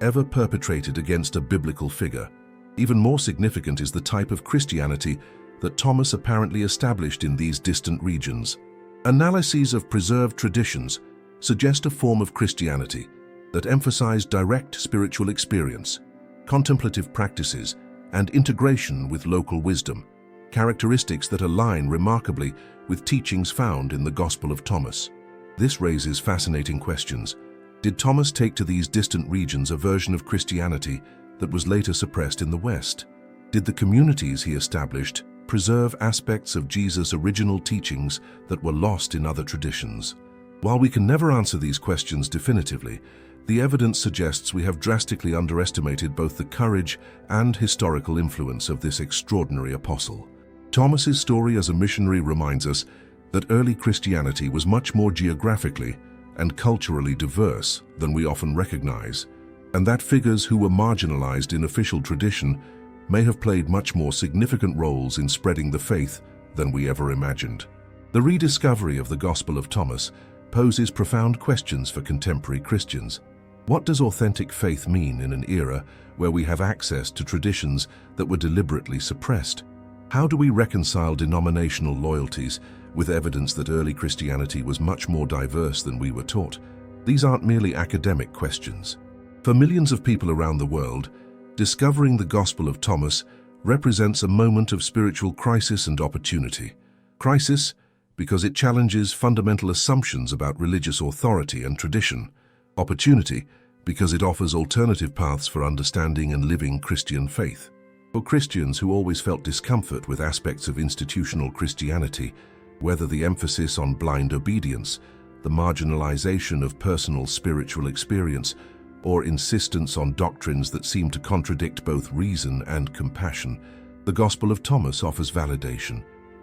[SPEAKER 1] ever perpetrated against a biblical figure. Even more significant is the type of Christianity that Thomas apparently established in these distant regions. Analyses of preserved traditions suggest a form of Christianity that emphasized direct spiritual experience, contemplative practices, and integration with local wisdom, characteristics that align remarkably with teachings found in the Gospel of Thomas. This raises fascinating questions. Did Thomas take to these distant regions a version of Christianity that was later suppressed in the West? Did the communities he established preserve aspects of Jesus' original teachings that were lost in other traditions? While we can never answer these questions definitively, the evidence suggests we have drastically underestimated both the courage and historical influence of this extraordinary apostle. Thomas's story as a missionary reminds us that early Christianity was much more geographically and culturally diverse than we often recognize, and that figures who were marginalized in official tradition may have played much more significant roles in spreading the faith than we ever imagined. The rediscovery of the Gospel of Thomas poses profound questions for contemporary Christians. What does authentic faith mean in an era where we have access to traditions that were deliberately suppressed? How do we reconcile denominational loyalties with evidence that early Christianity was much more diverse than we were taught? These aren't merely academic questions. For millions of people around the world, discovering the Gospel of Thomas represents a moment of spiritual crisis and opportunity. Crisis because it challenges fundamental assumptions about religious authority and tradition. Opportunity because it offers alternative paths for understanding and living Christian faith. For Christians who always felt discomfort with aspects of institutional Christianity, whether the emphasis on blind obedience, the marginalization of personal spiritual experience, or insistence on doctrines that seem to contradict both reason and compassion, the Gospel of Thomas offers validation.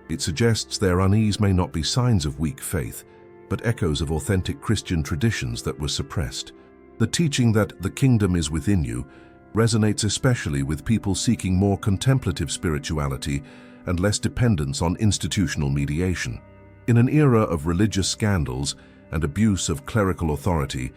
[SPEAKER 1] It suggests their unease may not be signs of weak faith, but echoes of authentic Christian traditions that were suppressed. The teaching that the kingdom is within you resonates especially with people seeking more contemplative spirituality and less dependence on institutional mediation. In an era of religious scandals and abuse of clerical authority,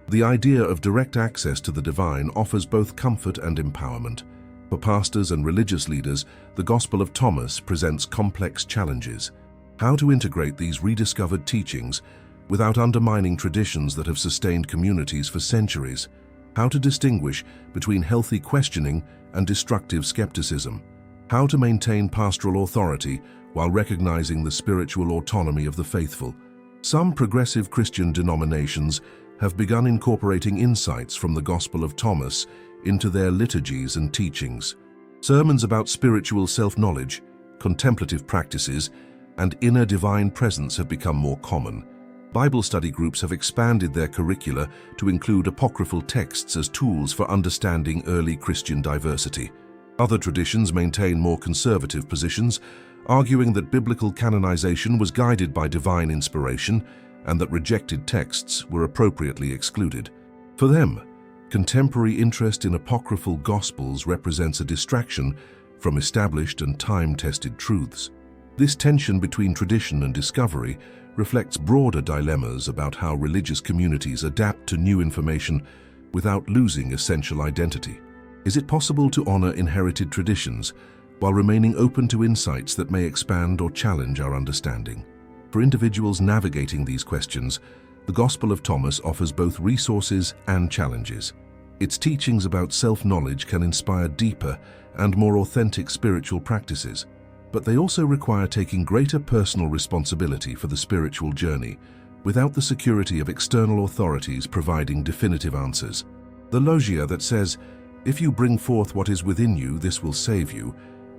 [SPEAKER 1] the idea of direct access to the divine offers both comfort and empowerment. For pastors and religious leaders, the Gospel of Thomas presents complex challenges. How to integrate these rediscovered teachings without undermining traditions that have sustained communities for centuries. How to distinguish between healthy questioning and destructive skepticism. How to maintain pastoral authority while recognizing the spiritual autonomy of the faithful. Some progressive Christian denominations have begun incorporating insights from the Gospel of Thomas into their liturgies and teachings. Sermons about spiritual self-knowledge, contemplative practices, and inner divine presence have become more common. Bible study groups have expanded their curricula to include apocryphal texts as tools for understanding early Christian diversity. Other traditions maintain more conservative positions, arguing that biblical canonization was guided by divine inspiration and that rejected texts were appropriately excluded. For them, contemporary interest in apocryphal gospels represents a distraction from established and time-tested truths. This tension between tradition and discovery reflects broader dilemmas about how religious communities adapt to new information without losing essential identity. Is it possible to honor inherited traditions while remaining open to insights that may expand or challenge our understanding? For individuals navigating these questions, the Gospel of Thomas offers both resources and challenges. Its teachings about self-knowledge can inspire deeper and more authentic spiritual practices, but they also require taking greater personal responsibility for the spiritual journey without the security of external authorities providing definitive answers. The logia that says, "If you bring forth what is within you, this will save you,"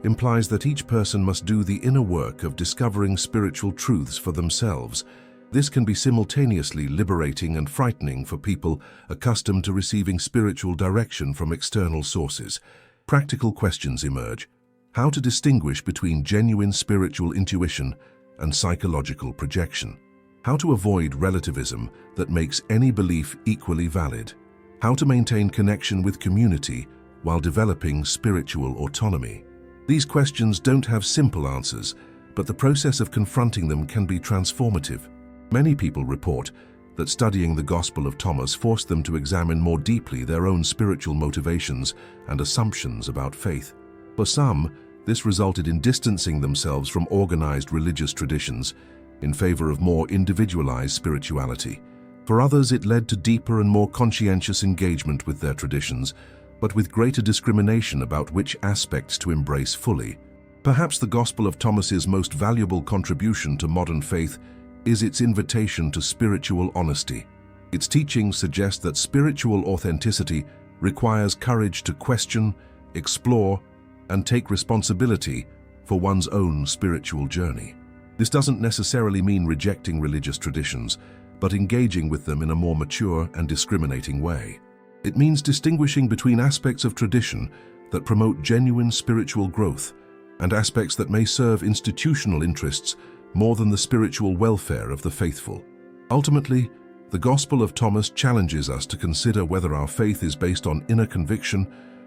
[SPEAKER 1] implies that each person must do the inner work of discovering spiritual truths for themselves. This can be simultaneously liberating and frightening for people accustomed to receiving spiritual direction from external sources. Practical questions emerge. How to distinguish between genuine spiritual intuition and psychological projection. How to avoid relativism that makes any belief equally valid. How to maintain connection with community while developing spiritual autonomy. These questions don't have simple answers, but the process of confronting them can be transformative. Many people report that studying the Gospel of Thomas forced them to examine more deeply their own spiritual motivations and assumptions about faith. For some, this resulted in distancing themselves from organized religious traditions in favor of more individualized spirituality. For others, it led to deeper and more conscientious engagement with their traditions, but with greater discrimination about which aspects to embrace fully. Perhaps the Gospel of Thomas's most valuable contribution to modern faith is its invitation to spiritual honesty. Its teachings suggest that spiritual authenticity requires courage to question, explore, and take responsibility for one's own spiritual journey. This doesn't necessarily mean rejecting religious traditions, but engaging with them in a more mature and discriminating way. It means distinguishing between aspects of tradition that promote genuine spiritual growth and aspects that may serve institutional interests more than the spiritual welfare of the faithful. Ultimately, the Gospel of Thomas challenges us to consider whether our faith is based on inner conviction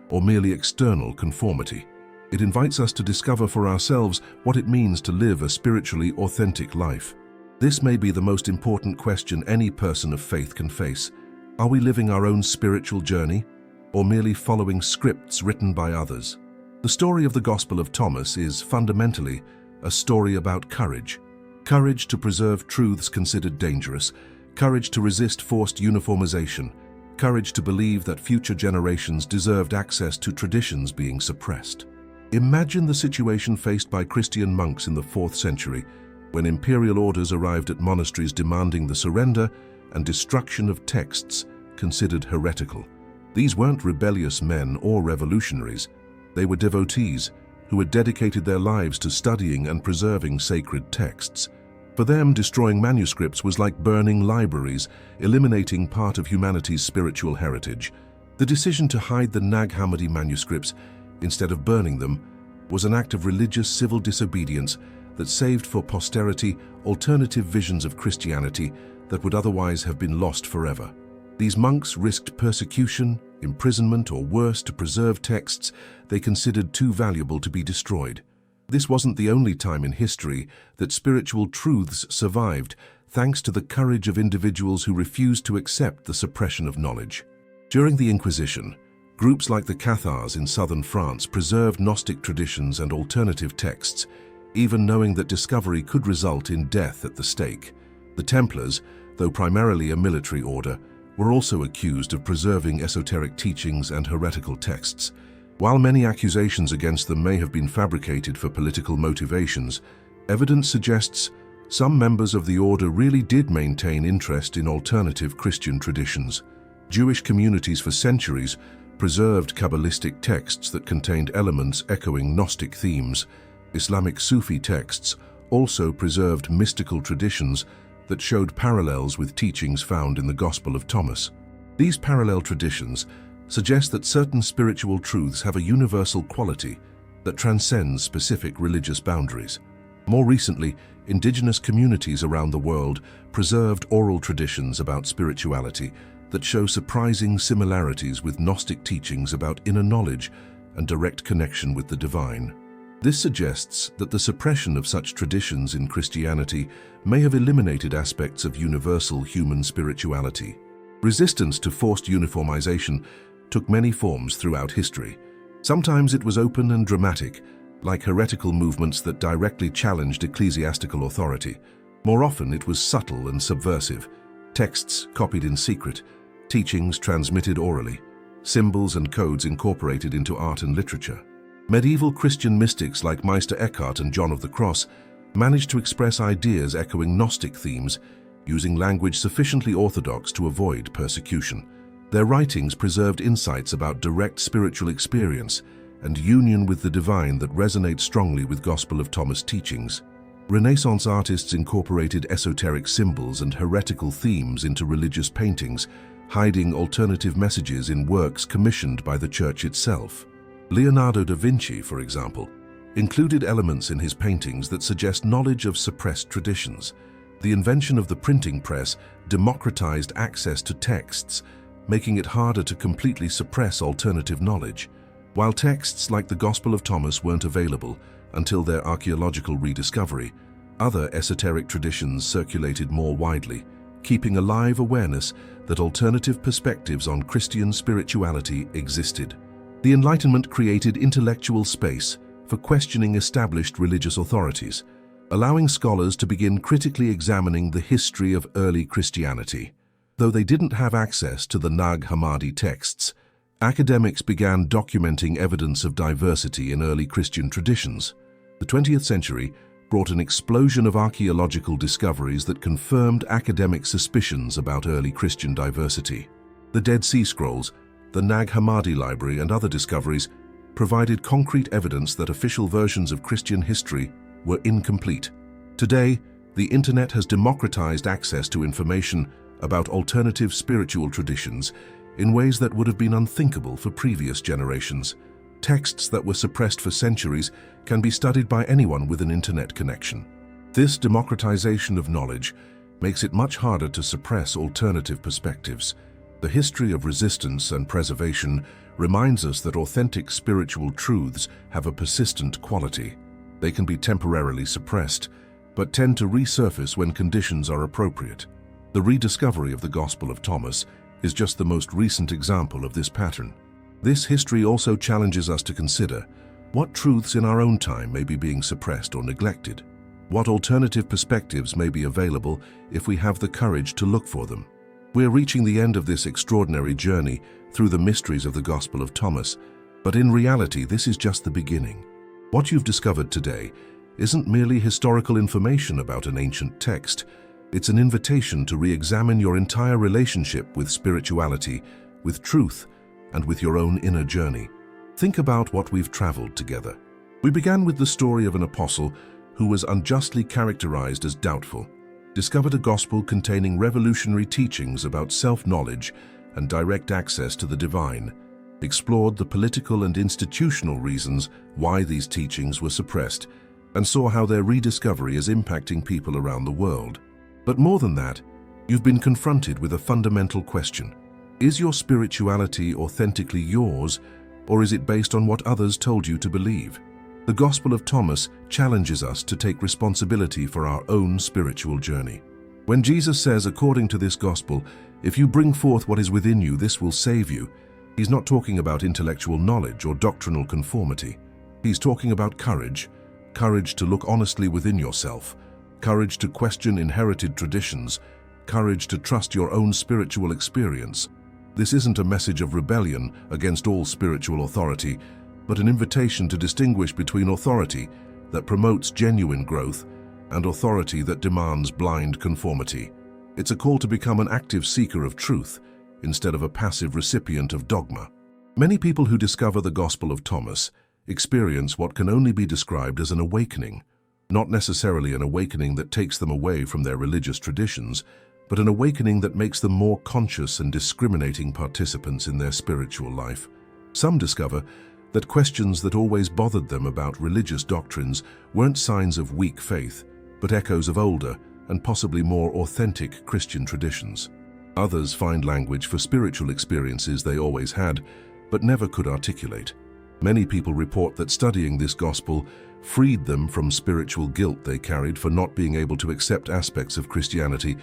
[SPEAKER 1] or merely external conformity. It invites us to discover for ourselves what it means to live a spiritually authentic life. This may be the most important question any person of faith can face. Are we living our own spiritual journey, or merely following scripts written by others? The story of the Gospel of Thomas is fundamentally a story about courage. Courage to preserve truths considered dangerous, courage to resist forced uniformization, courage to believe that future generations deserved access to traditions being suppressed. Imagine the situation faced by Christian monks in the 4th century, when imperial orders arrived at monasteries demanding the surrender and destruction of texts considered heretical. These weren't rebellious men or revolutionaries. They were devotees who had dedicated their lives to studying and preserving sacred texts. For them, destroying manuscripts was like burning libraries, eliminating part of humanity's spiritual heritage. The decision to hide the Nag Hammadi manuscripts instead of burning them was an act of religious civil disobedience that saved for posterity alternative visions of Christianity that would otherwise have been lost forever. These monks risked persecution, imprisonment, or worse to preserve texts they considered too valuable to be destroyed. This wasn't the only time in history that spiritual truths survived, thanks to the courage of individuals who refused to accept the suppression of knowledge. During the Inquisition, groups like the Cathars in southern France preserved Gnostic traditions and alternative texts, even knowing that discovery could result in death at the stake. The Templars, though primarily a military order, were also accused of preserving esoteric teachings and heretical texts. While many accusations against them may have been fabricated for political motivations, evidence suggests some members of the order really did maintain interest in alternative Christian traditions. Jewish communities for centuries preserved Kabbalistic texts that contained elements echoing Gnostic themes. Islamic Sufi texts also preserved mystical traditions that showed parallels with teachings found in the Gospel of Thomas. These parallel traditions suggest that certain spiritual truths have a universal quality that transcends specific religious boundaries. More recently, indigenous communities around the world preserved oral traditions about spirituality that show surprising similarities with Gnostic teachings about inner knowledge and direct connection with the divine. This suggests that the suppression of such traditions in Christianity may have eliminated aspects of universal human spirituality. Resistance to forced uniformization took many forms throughout history. Sometimes it was open and dramatic, like heretical movements that directly challenged ecclesiastical authority. More often it was subtle and subversive, texts copied in secret, teachings transmitted orally, symbols and codes incorporated into art and literature. Medieval Christian mystics like Meister Eckhart and John of the Cross managed to express ideas echoing Gnostic themes using language sufficiently orthodox to avoid persecution. Their writings preserved insights about direct spiritual experience and union with the divine that resonate strongly with Gospel of Thomas teachings. Renaissance artists incorporated esoteric symbols and heretical themes into religious paintings, hiding alternative messages in works commissioned by the Church itself. Leonardo da Vinci, for example, included elements in his paintings that suggest knowledge of suppressed traditions. The invention of the printing press democratized access to texts, making it harder to completely suppress alternative knowledge. While texts like the Gospel of Thomas weren't available until their archaeological rediscovery, other esoteric traditions circulated more widely, keeping alive awareness that alternative perspectives on Christian spirituality existed. The Enlightenment created intellectual space for questioning established religious authorities, allowing scholars to begin critically examining the history of early Christianity. Though they didn't have access to the Nag Hammadi texts, academics began documenting evidence of diversity in early Christian traditions. The 20th century brought an explosion of archaeological discoveries that confirmed academic suspicions about early Christian diversity. The Dead Sea Scrolls, the Nag Hammadi library, and other discoveries provided concrete evidence that official versions of Christian history were incomplete. Today, the internet has democratized access to information about alternative spiritual traditions in ways that would have been unthinkable for previous generations. Texts that were suppressed for centuries can be studied by anyone with an internet connection. This democratization of knowledge makes it much harder to suppress alternative perspectives. The history of resistance and preservation reminds us that authentic spiritual truths have a persistent quality. They can be temporarily suppressed, but tend to resurface when conditions are appropriate. The rediscovery of the Gospel of Thomas is just the most recent example of this pattern. This history also challenges us to consider what truths in our own time may be being suppressed or neglected, what alternative perspectives may be available if we have the courage to look for them. We're reaching the end of this extraordinary journey through the mysteries of the Gospel of Thomas, but in reality, this is just the beginning. What you've discovered today isn't merely historical information about an ancient text. It's an invitation to re-examine your entire relationship with spirituality, with truth, and with your own inner journey. Think about what we've traveled together. We began with the story of an apostle who was unjustly characterized as doubtful, discovered a gospel containing revolutionary teachings about self-knowledge and direct access to the divine, explored the political and institutional reasons why these teachings were suppressed, and saw how their rediscovery is impacting people around the world. But more than that, you've been confronted with a fundamental question. Is your spirituality authentically yours, or is it based on what others told you to believe? The Gospel of Thomas challenges us to take responsibility for our own spiritual journey. When Jesus says, according to this Gospel, if you bring forth what is within you, this will save you, he's not talking about intellectual knowledge or doctrinal conformity. He's talking about courage to look honestly within yourself, courage to question inherited traditions, courage to trust your own spiritual experience. This isn't a message of rebellion against all spiritual authority, but an invitation to distinguish between authority that promotes genuine growth and authority that demands blind conformity. It's a call to become an active seeker of truth instead of a passive recipient of dogma. Many people who discover the Gospel of Thomas experience what can only be described as an awakening, not necessarily an awakening that takes them away from their religious traditions, but an awakening that makes them more conscious and discriminating participants in their spiritual life. Some discover that questions that always bothered them about religious doctrines weren't signs of weak faith, but echoes of older and possibly more authentic Christian traditions. Others find language for spiritual experiences they always had, but never could articulate. Many people report that studying this gospel freed them from spiritual guilt they carried for not being able to accept aspects of Christianity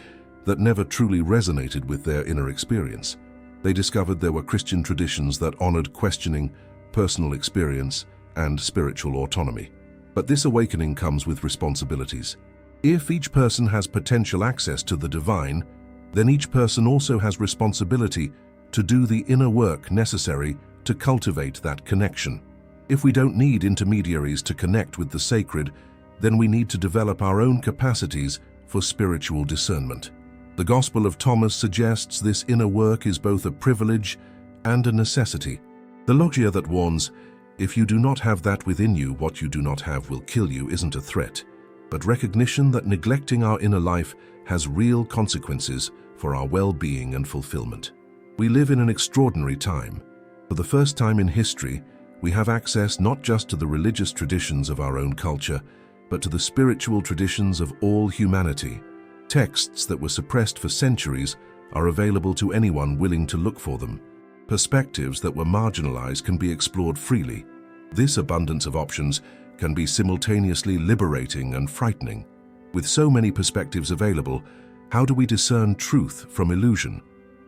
[SPEAKER 1] that never truly resonated with their inner experience. They discovered there were Christian traditions that honored questioning, personal experience, and spiritual autonomy. But this awakening comes with responsibilities. If each person has potential access to the divine, then each person also has responsibility to do the inner work necessary to cultivate that connection. If we don't need intermediaries to connect with the sacred, then we need to develop our own capacities for spiritual discernment. The Gospel of Thomas suggests this inner work is both a privilege and a necessity. The logia that warns, if you do not have that within you, what you do not have will kill you, isn't a threat, but recognition that neglecting our inner life has real consequences for our well-being and fulfillment. We live in an extraordinary time. For the first time in history, we have access not just to the religious traditions of our own culture, but to the spiritual traditions of all humanity. Texts that were suppressed for centuries are available to anyone willing to look for them. Perspectives that were marginalized can be explored freely. This abundance of options can be simultaneously liberating and frightening. With so many perspectives available, how do we discern truth from illusion?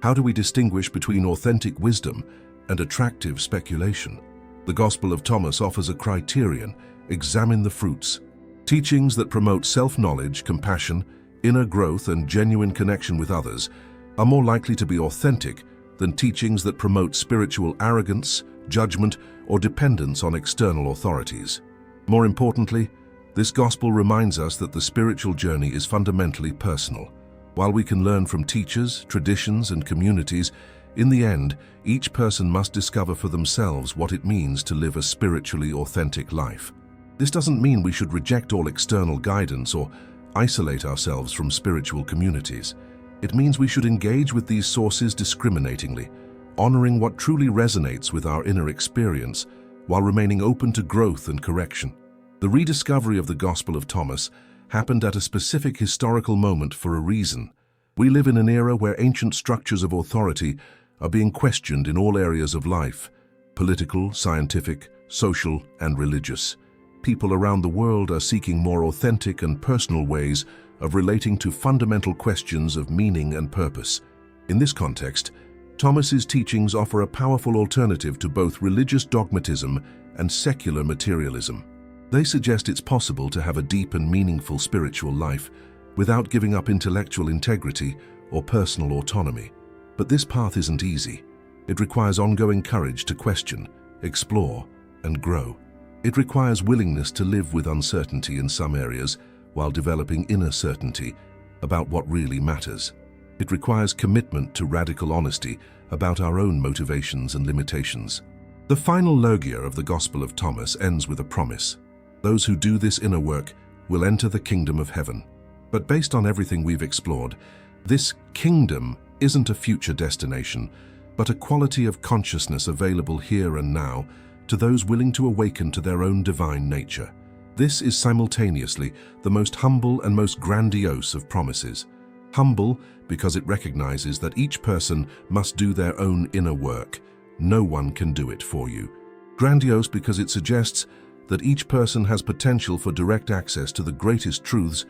[SPEAKER 1] How do we distinguish between authentic wisdom and attractive speculation? The Gospel of Thomas offers a criterion: examine the fruits. Teachings that promote self-knowledge, compassion, inner growth, and genuine connection with others are more likely to be authentic than teachings that promote spiritual arrogance, judgment, or dependence on external authorities. More importantly, this gospel reminds us that the spiritual journey is fundamentally personal. While we can learn from teachers, traditions, and communities, in the end, each person must discover for themselves what it means to live a spiritually authentic life. This doesn't mean we should reject all external guidance or isolate ourselves from spiritual communities. It means we should engage with these sources discriminatingly, honoring what truly resonates with our inner experience while remaining open to growth and correction. The rediscovery of the Gospel of Thomas happened at a specific historical moment for a reason. We live in an era where ancient structures of authority are being questioned in all areas of life: political, scientific, social, and religious. People around the world are seeking more authentic and personal ways of relating to fundamental questions of meaning and purpose. In this context, Thomas's teachings offer a powerful alternative to both religious dogmatism and secular materialism. They suggest it's possible to have a deep and meaningful spiritual life without giving up intellectual integrity or personal autonomy. But this path isn't easy. It requires ongoing courage to question, explore, and grow. It requires willingness to live with uncertainty in some areas while developing inner certainty about what really matters. It requires commitment to radical honesty about our own motivations and limitations. The final logia of the Gospel of Thomas ends with a promise. Those who do this inner work will enter the kingdom of heaven. But based on everything we've explored, this kingdom isn't a future destination, but a quality of consciousness available here and now to those willing to awaken to their own divine nature. This is simultaneously the most humble and most grandiose of promises. Humble because it recognizes that each person must do their own inner work. No one can do it for you. Grandiose because it suggests that each person has potential for direct access to the greatest truths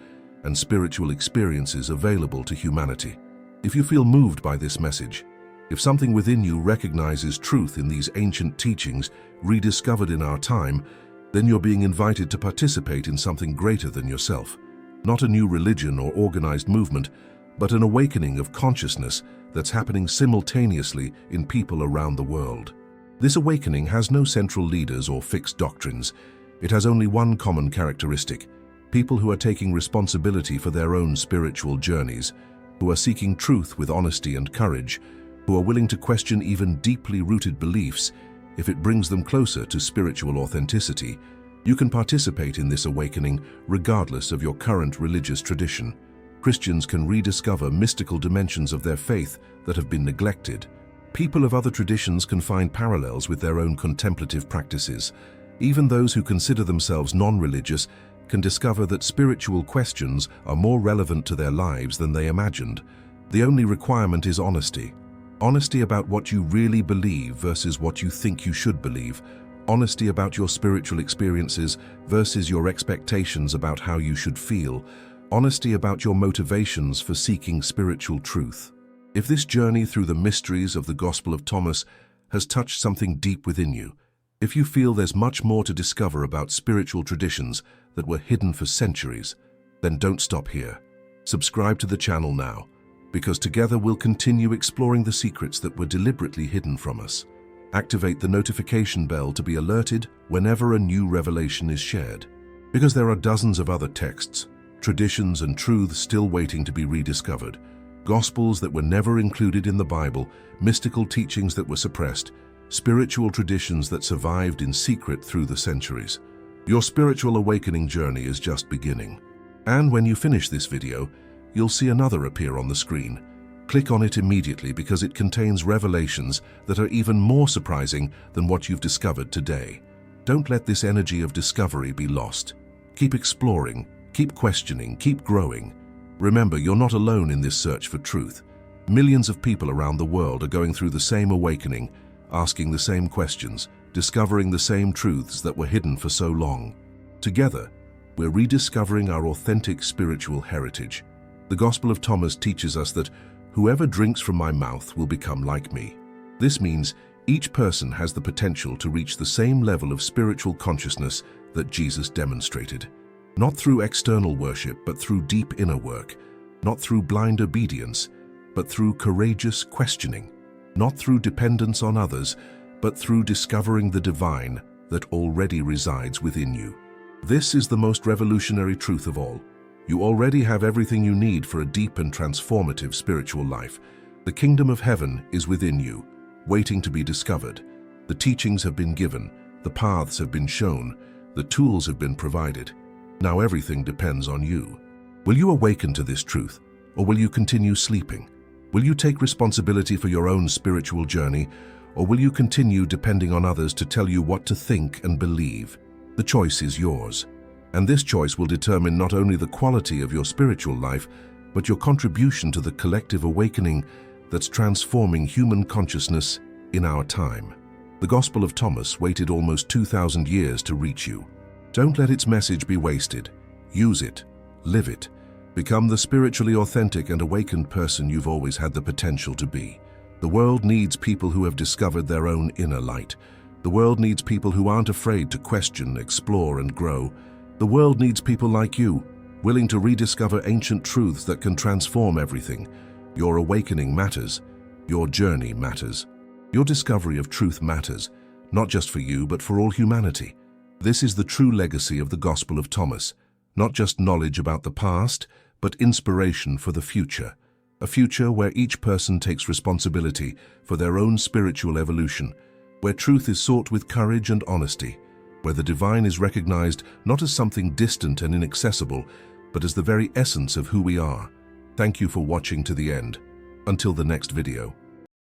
[SPEAKER 1] and spiritual experiences available to humanity. If you feel moved by this message, if something within you recognizes truth in these ancient teachings rediscovered in our time, then you're being invited to participate in something greater than yourself. Not a new religion or organized movement, but an awakening of consciousness that's happening simultaneously in people around the world. This awakening has no central leaders or fixed doctrines. It has only one common characteristic: people who are taking responsibility for their own spiritual journeys, who are seeking truth with honesty and courage, who are willing to question even deeply rooted beliefs if it brings them closer to spiritual authenticity. You can participate in this awakening regardless of your current religious tradition. Christians can rediscover mystical dimensions of their faith that have been neglected. People of other traditions can find parallels with their own contemplative practices. Even those who consider themselves non-religious can discover that spiritual questions are more relevant to their lives than they imagined. The only requirement is honesty. Honesty about what you really believe versus what you think you should believe. Honesty about your spiritual experiences versus your expectations about how you should feel. Honesty about your motivations for seeking spiritual truth. If this journey through the mysteries of the Gospel of Thomas has touched something deep within you, if you feel there's much more to discover about spiritual traditions that were hidden for centuries, then don't stop here. Subscribe to the channel now, because together we'll continue exploring the secrets that were deliberately hidden from us. Activate the notification bell to be alerted whenever a new revelation is shared, because there are dozens of other texts, traditions and truths still waiting to be rediscovered. Gospels that were never included in the Bible, mystical teachings that were suppressed, spiritual traditions that survived in secret through the centuries. Your spiritual awakening journey is just beginning. And when you finish this video, you'll see another appear on the screen. Click on it immediately because it contains revelations that are even more surprising than what you've discovered today. Don't let this energy of discovery be lost. Keep exploring, keep questioning, keep growing. Remember, you're not alone in this search for truth. Millions of people around the world are going through the same awakening, asking the same questions, discovering the same truths that were hidden for so long. Together, we're rediscovering our authentic spiritual heritage. The Gospel of Thomas teaches us that whoever drinks from my mouth will become like me. This means each person has the potential to reach the same level of spiritual consciousness that Jesus demonstrated. Not through external worship, but through deep inner work. Not through blind obedience, but through courageous questioning. Not through dependence on others, but through discovering the divine that already resides within you. This is the most revolutionary truth of all. You already have everything you need for a deep and transformative spiritual life. The kingdom of heaven is within you, waiting to be discovered. The teachings have been given, the paths have been shown, the tools have been provided. Now everything depends on you. Will you awaken to this truth, or will you continue sleeping? Will you take responsibility for your own spiritual journey, or will you continue depending on others to tell you what to think and believe? The choice is yours. And this choice will determine not only the quality of your spiritual life, but your contribution to the collective awakening that's transforming human consciousness in our time. The Gospel of Thomas waited almost 2,000 years to reach you. Don't let its message be wasted. Use it. Live it. Become the spiritually authentic and awakened person you've always had the potential to be. The world needs people who have discovered their own inner light. The world needs people who aren't afraid to question, explore, and grow. The world needs people like you, willing to rediscover ancient truths that can transform everything. Your awakening matters. Your journey matters. Your discovery of truth matters, not just for you, but for all humanity. This is the true legacy of the Gospel of Thomas. Not just knowledge about the past, but inspiration for the future. A future where each person takes responsibility for their own spiritual evolution, where truth is sought with courage and honesty, where the divine is recognized not as something distant and inaccessible, but as the very essence of who we are. Thank you for watching to the end. Until the next video.